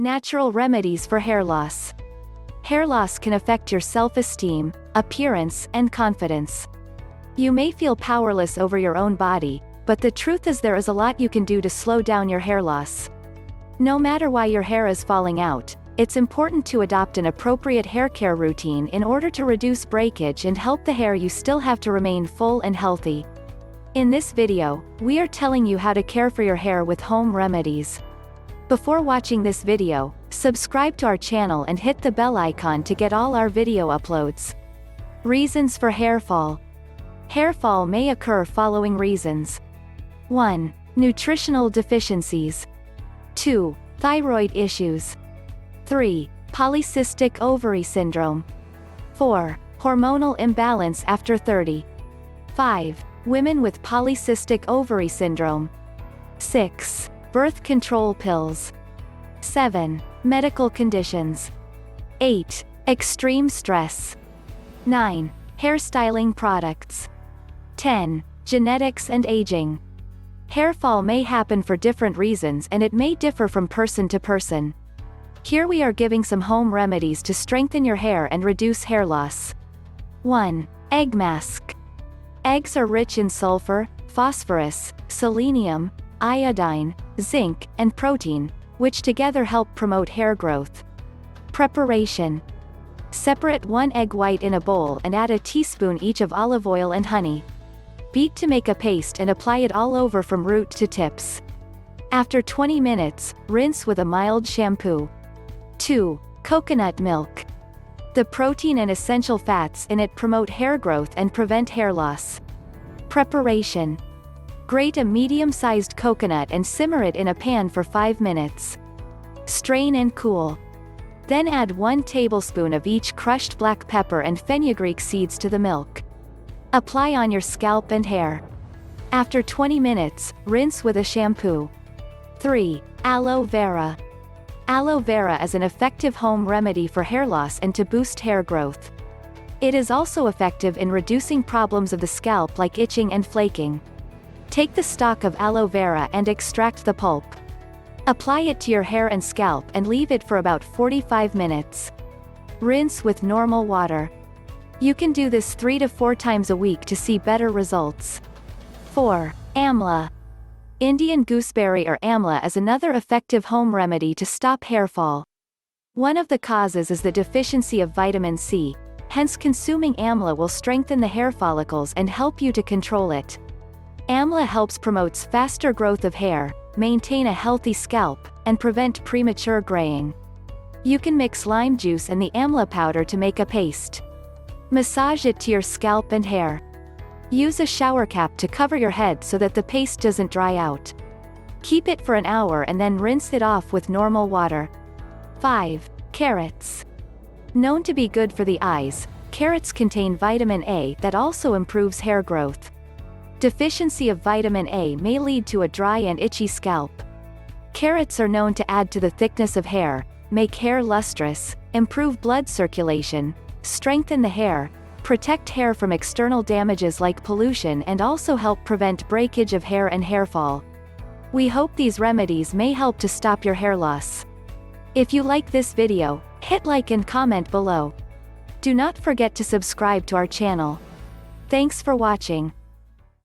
Natural remedies for hair loss. Hair loss can affect your self-esteem, appearance, and confidence. You may feel powerless over your own body, but the truth is there is a lot you can do to slow down your hair loss. No matter why your hair is falling out, it's important to adopt an appropriate hair care routine in order to reduce breakage and help the hair you still have to remain full and healthy. In this video, we are telling you how to care for your hair with home remedies. Before watching this video, subscribe to our channel and hit the bell icon to get all our video uploads. Reasons for hair fall. Hair fall may occur following reasons. 1. Nutritional deficiencies. 2. Thyroid issues. 3. Polycystic ovary syndrome. 4. Hormonal imbalance after 30. 5. Women with polycystic ovary syndrome. 6. Birth control pills. 7. Medical conditions. 8. Extreme stress. 9. Hairstyling products. 10. Genetics and aging. Hair fall may happen for different reasons and it may differ from person to person. Here we are giving some home remedies to strengthen your hair and reduce hair loss. 1. Egg mask. Eggs are rich in sulfur, phosphorus, selenium, iodine, zinc, and protein, which together help promote hair growth. Preparation. Separate 1 egg white in a bowl and add a teaspoon each of olive oil and honey. Beat to make a paste and apply it all over from root to tips. After 20 minutes, rinse with a mild shampoo. 2. Coconut milk. The protein and essential fats in it promote hair growth and prevent hair loss. Preparation. Grate a medium-sized coconut and simmer it in a pan for 5 minutes. Strain and cool. Then add 1 tablespoon of each crushed black pepper and fenugreek seeds to the milk. Apply on your scalp and hair. After 20 minutes, rinse with a shampoo. 3. Aloe vera. Aloe vera is an effective home remedy for hair loss and to boost hair growth. It is also effective in reducing problems of the scalp like itching and flaking. Take the stalk of aloe vera and extract the pulp. Apply it to your hair and scalp and leave it for about 45 minutes. Rinse with normal water. You can do this 3 to 4 times a week to see better results. 4. Amla. Indian gooseberry or amla is another effective home remedy to stop hair fall. One of the causes is the deficiency of vitamin C, hence consuming amla will strengthen the hair follicles and help you to control it. Amla helps promotes faster growth of hair, maintain a healthy scalp, and prevent premature graying. You can mix lime juice and the amla powder to make a paste. Massage it to your scalp and hair. Use a shower cap to cover your head so that the paste doesn't dry out. Keep it for an hour and then rinse it off with normal water. 5. Carrots. Known to be good for the eyes, carrots contain vitamin A that also improves hair growth. Deficiency of vitamin A may lead to a dry and itchy scalp. Carrots are known to add to the thickness of hair, make hair lustrous, improve blood circulation, strengthen the hair, protect hair from external damages like pollution and also help prevent breakage of hair and hair fall. We hope these remedies may help to stop your hair loss. If you like this video, hit like and comment below. Do not forget to subscribe to our channel. Thanks for watching.